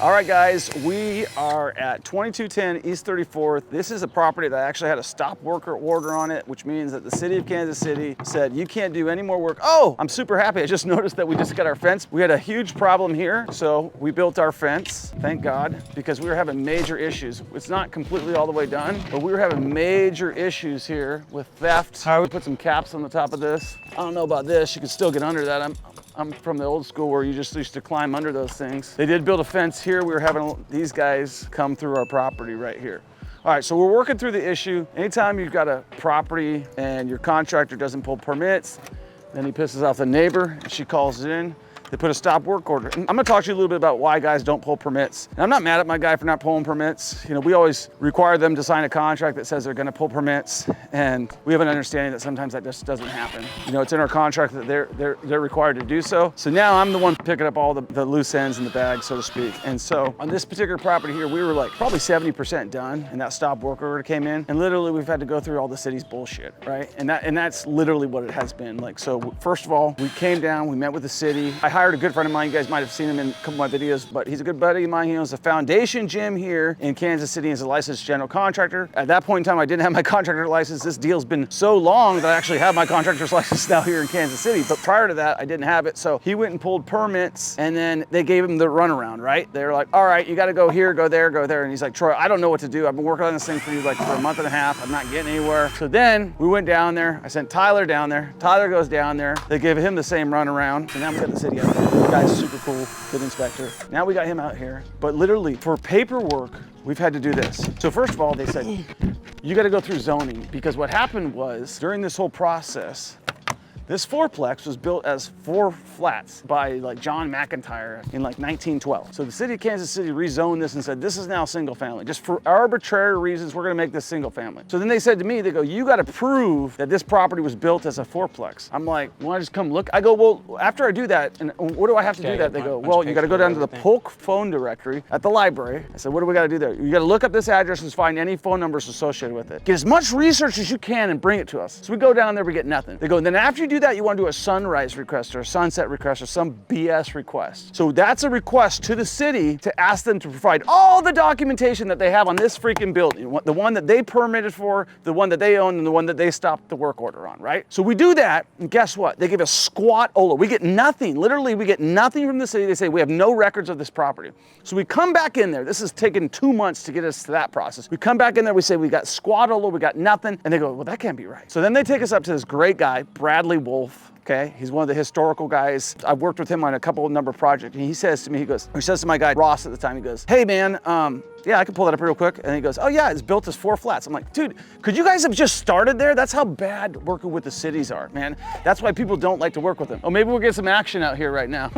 All right, guys, we are at 2210 East 34th. This is a property that actually had a stop work order on it, which means that the city of Kansas City said, you can't do any more work. Oh, I'm super happy. I just noticed that we just got our fence. We had a huge problem here, so we built our fence, thank God, because we were having major issues. It's not completely all the way done, but we were having major issues here with theft. We put some caps on the top of this. I don't know about this. You can still get under that. I'm from the old school where you just used to climb under those things. They did build a fence here. We were having these guys come through our property right here. All right, so we're working through the issue. Anytime you've got a property and your contractor doesn't pull permits, then he pisses off the neighbor and she calls it in. They put a stop work order. And I'm gonna talk to you a little bit about why guys don't pull permits. And I'm not mad at my guy for not pulling permits. You know, we always require them to sign a contract that says they're gonna pull permits. And we have an understanding that sometimes that just doesn't happen. You know, it's in our contract that they're required to do so. So now I'm the one picking up all the loose ends in the bag, so to speak. And so on this particular property here, we were like probably 70% done, and that stop work order came in. And literally we've had to go through all the city's bullshit, right? And that's literally what it has been. Like, so first of all, we came down, we met with the city. I hired a good friend of mine. You guys might have seen him in a couple of my videos, but he's a good buddy of mine. He owns a foundation gym here in Kansas City as a licensed general contractor. At that point in time, I didn't have my contractor license. This deal's been so long that I actually have my contractor's license now here in Kansas City. But prior to that, I didn't have it. So he went and pulled permits, and then they gave him the runaround, right? They're like, all right, you got to go here, go there, go there. And he's like, Troy, I don't know what to do. I've been working on this thing for you like for a month and a half. I'm not getting anywhere. So then we went down there. I sent Tyler down there. Tyler goes down there. They give him the same runaround. So now we got the city out there. The guy's super cool, good inspector. Now we got him out here. But literally for paperwork, we've had to do this. So first of all, they said, you got to go through zoning, because what happened was during this whole process, this fourplex was built as 4 flats by like John McIntyre in like 1912. So the city of Kansas City rezoned this and said, this is now single family. Just for arbitrary reasons, we're gonna make this single family. So then they said to me, they go, you gotta prove that this property was built as a fourplex. I'm like, wanna just come look? I go, well, after I do that, and what do I have to do that? They go, well, you gotta go down to the Polk phone directory at the library. I said, what do we gotta do there? You gotta look up this address and find any phone numbers associated with it. Get as much research as you can and bring it to us. So we go down there, we get nothing. They go, and then after you do that, you want to do a sunrise request or a sunset request or some BS request. So that's a request to the city to ask them to provide all the documentation that they have on this freaking building, the one that they permitted for, the one that they own, and the one that they stopped the work order on, right? So we do that, and guess what? They give us squat OLA. We get nothing. Literally, we get nothing from the city. They say, we have no records of this property. So we come back in there. This has taken 2 months to get us to that process. We come back in there, we say, we got squat OLA, we got nothing. And they go, well, that can't be right. So then they take us up to this great guy, Bradley Wolf. Okay, he's one of the historical guys. I've worked with him on a number of projects, and he says to me, he says to my guy, Ross at the time, he goes, hey man, yeah, I can pull that up real quick. And he goes, oh yeah, it's built as 4 flats. I'm like, dude, could you guys have just started there? That's how bad working with the cities are, man. That's why people don't like to work with them. Oh, maybe we'll get some action out here right now.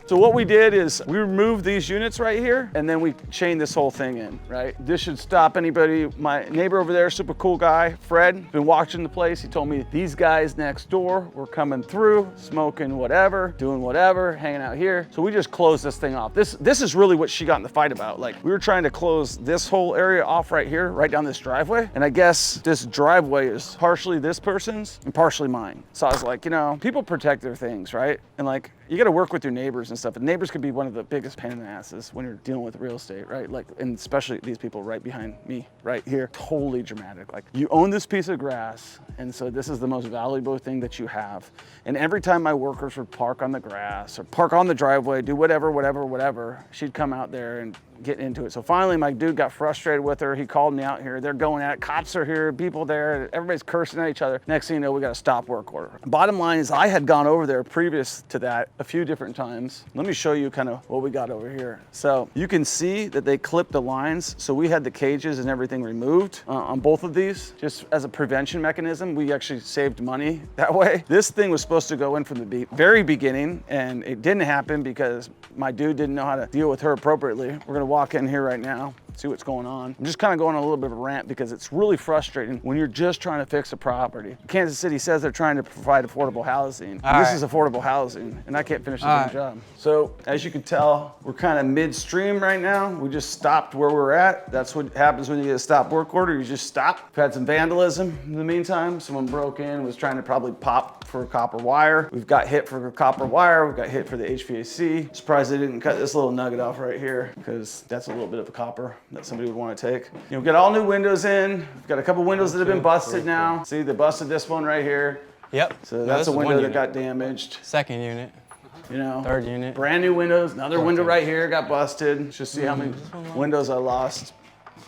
So what we did is we removed these units right here, and then we chained this whole thing in, right? This should stop anybody. My neighbor over there, super cool guy, Fred, been watching the place. He told me these guys next door were coming through, smoking whatever, doing whatever, hanging out here. So we just closed this thing off. This is really what she got in the fight about. Like, we were trying to close this whole area off right here, right down this driveway. And I guess this driveway is partially this person's and partially mine. So I was like, you know, people protect their things, right? And like, you got to work with your neighbors and stuff. And neighbors could be one of the biggest pain in the asses when you're dealing with real estate, right? Like, and especially these people right behind me, right here, totally dramatic. Like, you own this piece of grass, and so this is the most valuable thing that you have. And every time my workers would park on the grass or park on the driveway, do whatever, she'd come out there and get into it. So finally, my dude got frustrated with her. He called me out here. They're going at it. Cops are here, people there. Everybody's cursing at each other. Next thing you know, we got a stop work order. Bottom line is I had gone over there previous to that a few different times. Let me show you kind of what we got over here. So you can see that they clipped the lines. So we had the cages and everything removed on both of these, just as a prevention mechanism. We actually saved money that way. This thing was supposed to go in from the very beginning, and it didn't happen because my dude didn't know how to deal with her appropriately. We're gonna walk in here right now. see what's going on. I'm just kind of going on a little bit of a rant because it's really frustrating when you're just trying to fix a property. Kansas City says they're trying to provide affordable housing. This is affordable housing, and I can't finish the damn job. So as you can tell, we're kind of midstream right now. We just stopped where we're at. That's what happens when you get a stop work order. You just stop. We've had some vandalism in the meantime. Someone broke in, was trying to probably pop for copper wire. We've got hit for copper wire. We've got hit for the HVAC. Surprised they didn't cut this little nugget off right here because that's a little bit of a copper that somebody would want to take. You know, we've got all new windows in. We've got a couple windows that have been busted now. See, they busted this one right here. Yep. So that's a window that got damaged. Second unit. You know, third unit. Brand new windows. Another window right here got busted. Let's just see how many windows I lost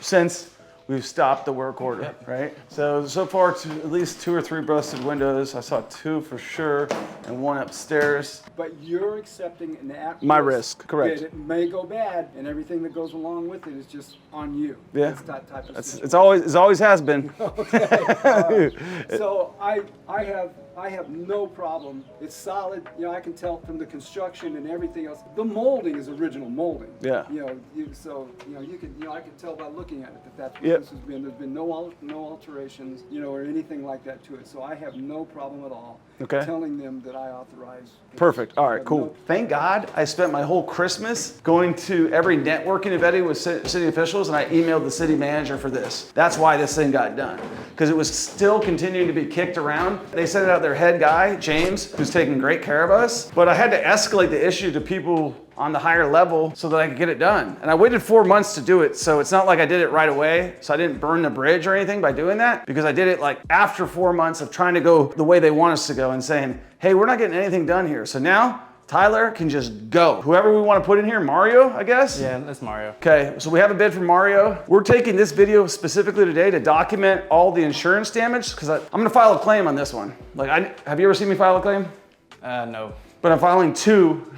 since we've stopped the work order, right? So far, at least 2 or 3 busted windows. I saw 2 for sure, and 1 upstairs. But you're accepting an my risk, correct? It may go bad, and everything that goes along with it is just on you. Yeah, it's that type of situation. It always has been. Okay. So I have no problem. It's solid. You know, I can tell from the construction and everything else. The molding is original molding. Yeah. You know, I can tell by looking at it that that's what this has been. There's been no alterations, you know, or anything like that to it. So I have no problem at all. Telling them that I authorize. Perfect. All right, cool. Thank God I spent my whole Christmas going to every networking event with city officials, and I emailed the city manager for this. That's why this thing got done, because it was still continuing to be kicked around. They sent out their head guy, James, who's taking great care of us, but I had to escalate the issue to people on the higher level so that I could get it done. And I waited 4 months to do it, so it's not like I did it right away. So I didn't burn the bridge or anything by doing that, because I did it like after 4 months of trying to go the way they want us to go and saying, hey, we're not getting anything done here. So now Tyler can just go. Whoever we want to put in here, Mario, I guess? Yeah, that's Mario. Okay, so we have a bid from Mario. We're taking this video specifically today to document all the insurance damage, because I'm gonna file a claim on this one. Like, have you ever seen me file a claim? No. But I'm filing 2.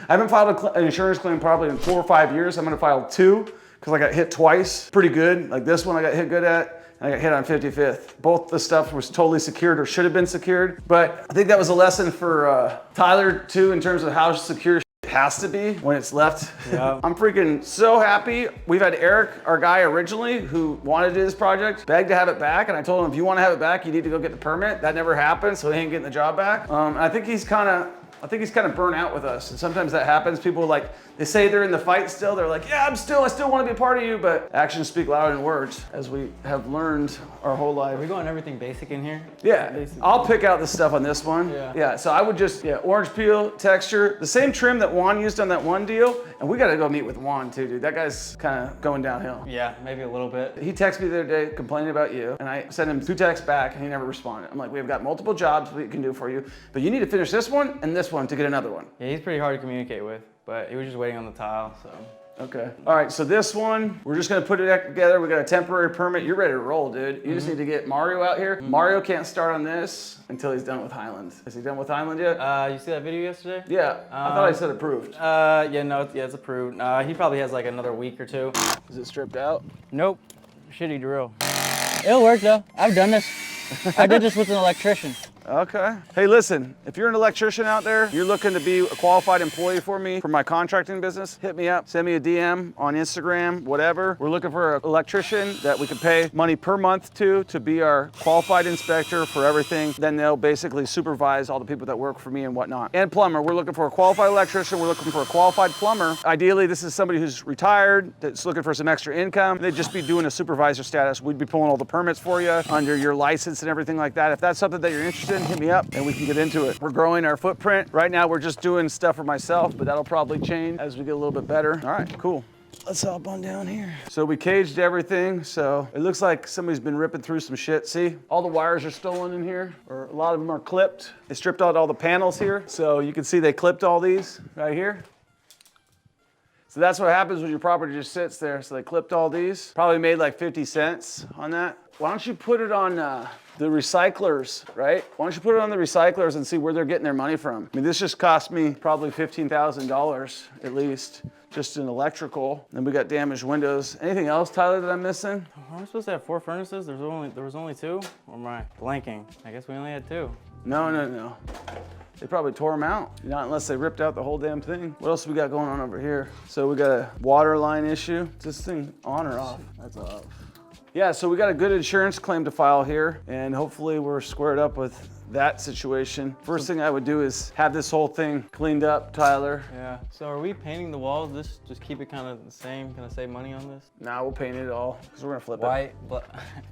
I haven't filed an insurance claim probably in 4 or 5 years. I'm gonna file 2 because I got hit twice. Pretty good. Like this one I got hit good at, and I got hit on 55th. Both the stuff was totally secured or should have been secured. But I think that was a lesson for Tyler too, in terms of how secure it has to be when it's left. Yeah. I'm freaking so happy. We've had Eric, our guy originally, who wanted to do this project, begged to have it back, and I told him, if you want to have it back, you need to go get the permit. That never happened, so he ain't getting the job back. I think he's kind of burnt out with us, and sometimes that happens. People they say they're in the fight still. They're like, yeah, I still want to be a part of you, but actions speak louder than words, as we have learned our whole life. Are we going everything basic in here? Yeah, I'll pick out the stuff on this one. Yeah, so I would just, orange peel, texture, the same trim that Juan used on that one deal, and we gotta go meet with Juan too, dude. That guy's kind of going downhill. Yeah, maybe a little bit. He texted me the other day complaining about you, and I sent him 2 texts back, and he never responded. I'm like, we've got multiple jobs we can do for you, but you need to finish this one and this one to get another one. Yeah, he's pretty hard to communicate with, but he was just waiting on the tile, so. Okay. All right, so this one, we're just gonna put it together. We got a temporary permit. You're ready to roll, dude. You just need to get Mario out here. Mario can't start on this until he's done with Highland. Is he done with Highland yet? You see that video yesterday? Yeah, I thought I said approved. It's approved. He probably has like another week or 2. Is it stripped out? Nope, shitty drill. It'll work though, I've done this. I did this with an electrician. Okay. Hey, listen, if you're an electrician out there, you're looking to be a qualified employee for me for my contracting business, hit me up, send me a DM on Instagram, whatever. We're looking for an electrician that we can pay money per month to be our qualified inspector for everything. Then they'll basically supervise all the people that work for me and whatnot. And plumber, we're looking for a qualified electrician. We're looking for a qualified plumber. Ideally, this is somebody who's retired, that's looking for some extra income. They'd just be doing a supervisor status. We'd be pulling all the permits for you under your license and everything like that. If that's something that you're interested in, hit me up and we can get into it. We're growing our footprint. Right now, we're just doing stuff for myself, but that'll probably change as we get a little bit better. All right, cool. Let's hop on down here. So we caged everything. So it looks like somebody's been ripping through some shit. See, all the wires are stolen in here, or a lot of them are clipped. They stripped out all the panels here. So you can see they clipped all these right here. So that's what happens when your property just sits there. So they clipped all these. Probably made like 50 cents on that. Why don't you put it on the recyclers, right? Why don't you put it on the recyclers and see where they're getting their money from? I mean, this just cost me probably $15,000 at least, just in electrical. Then we got damaged windows. Anything else, Tyler, that I'm missing? Are we supposed to have 4 furnaces? There was only 2? Or am I blanking? I guess we only had 2. No. They probably tore them out. Not unless they ripped out the whole damn thing. What else we got going on over here? So we got a water line issue. Is this thing on or off? That's off. Yeah, so we got a good insurance claim to file here, and hopefully we're squared up with that situation. First thing I would do is have this whole thing cleaned up, Tyler. Yeah, so are we painting the walls? This just keep it kind of the same, gonna save money on this? Nah, we'll paint it all, because we're gonna flip White, it.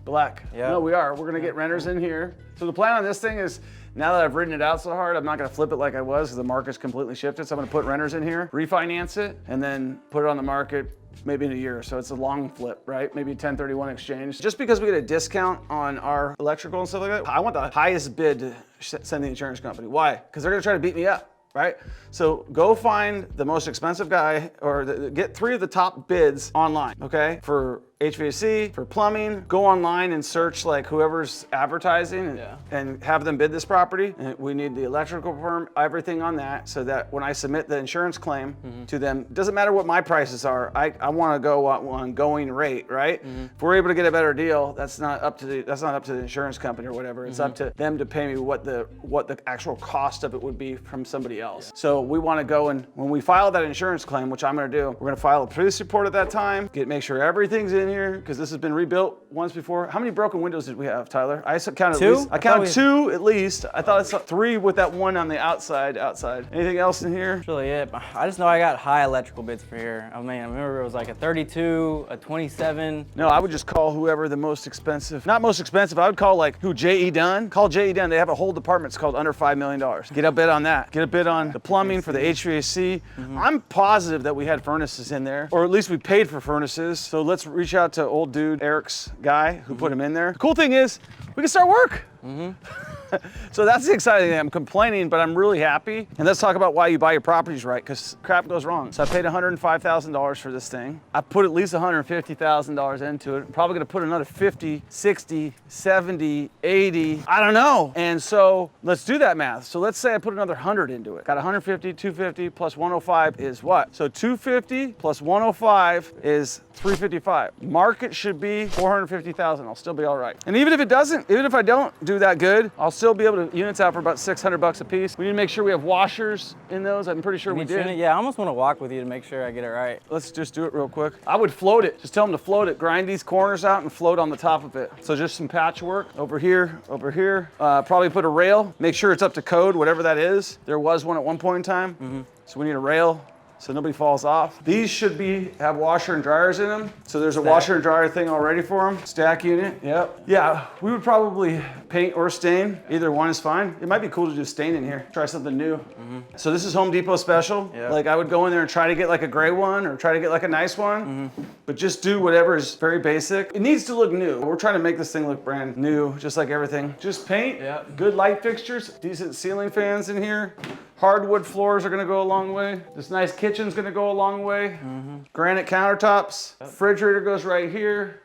Black. Yeah. No, we are. We're gonna get renters in here. So the plan on this thing is, now that I've ridden it out so hard, I'm not gonna flip it like I was, because the market's completely shifted. So I'm gonna put renters in here, refinance it, and then put it on the market maybe in a year. So it's a long flip, right? Maybe 1031 exchange. Just because we get a discount on our electrical and stuff like that, I want the highest bid to send the insurance company. Why? Because they're gonna try to beat me up, right? So go find the most expensive guy, or get 3 of the top bids online, okay? For HVAC, for plumbing, go online and search like whoever's advertising and have them bid this property. And we need the electrical firm, everything on that, so that when I submit the insurance claim to them, doesn't matter what my prices are, I want to go on going rate, right? If we're able to get a better deal, that's not up to the insurance company or whatever. It's up to them to pay me what the actual cost of it would be from somebody else. So we want to go, and when we file that insurance claim, which I'm going to do, we're going to file a police report at that time, make sure everything's in here, because this has been rebuilt once before. How many broken windows did we have, Tyler? I counted 2? I counted 2 at least. I thought I saw 3 with that one on the outside. Anything else in here? That's really it. I just know I got high electrical bids for here. I mean, I remember it was like a 32, a 27. No, I would just call whoever the most expensive, not most expensive, I would call like J.E. Dunn. Call J.E. Dunn. They have a whole department. It's called under $5 million. Get a bid on that. Get a bid on the plumbing for the HVAC. I'm positive that we had furnaces in there, or at least we paid for furnaces. So let's reach out to old dude Eric's guy who put him in there. The cool thing is we can start work. So that's the exciting thing. I'm complaining, but I'm really happy. And let's talk about why you buy your properties right, because crap goes wrong. So I paid $105,000 for this thing. I put at least $150,000 into it. I'm probably gonna put another 50, 60, 70, 80, I don't know. And so let's do that math. So let's say I put another 100 into it. Got 150, 250 plus 105 is what? So 250 plus 105 is 355. Market should be 450,000. I'll still be all right. And even if it doesn't, even if I don't do that good, I'll still be able to units out for about 600 bucks a piece. We need to make sure we have washers in those. I'm pretty sure we did. Yeah, I almost want to walk with you to make sure I get it right. Let's just do it real quick. I would float it. Just tell them to float it. Grind these corners out and float on the top of it. So just some patchwork over here, over here. Probably put a rail. Make sure it's up to code, whatever that is. There was one at one point in time. So we need a rail so nobody falls off. These should have washer and dryers in them. So there's a washer and dryer thing already for them. Stack unit, yep. Yeah, we would probably paint or stain. Either one is fine. It might be cool to do stain in here. Try something new. So this is Home Depot special. Yep. Like I would go in there and try to get like a gray one or try to get like a nice one, but just do whatever is very basic. It needs to look new. We're trying to make this thing look brand new, just like everything. Just paint, good light fixtures, decent ceiling fans in here. Hardwood floors are gonna go a long way. This nice kitchen's gonna go a long way. Granite countertops. Refrigerator goes right here.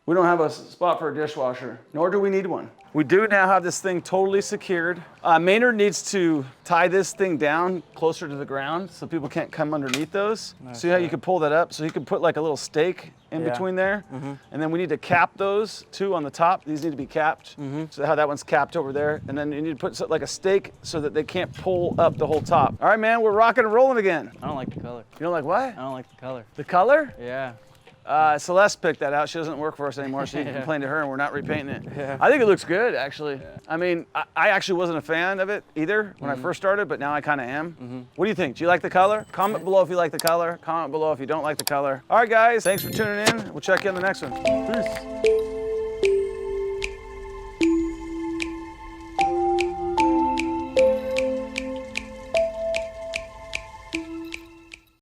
We don't have a spot for a dishwasher, nor do we need one. We do now have this thing totally secured. Maynard needs to tie this thing down closer to the ground so people can't come underneath those. See how you can pull that up? So you can put like a little stake in between there. And then we need to cap those too on the top. These need to be capped. So how that one's capped over there. And then you need to put like a stake so that they can't pull up the whole top. All right, man, we're rocking and rolling again. I don't like the color. You don't like what? I don't like the color. The color? Yeah. Celeste picked that out. She doesn't work for us anymore, so you can complain to her and we're not repainting it. I think it looks good, actually. I mean, I actually wasn't a fan of it either when I first started, but now I kind of am. What do you think? Do you like the color? Comment below if you like the color. Comment below if you don't like the color. All right, guys, thanks for tuning in. We'll check you on the next one. Peace.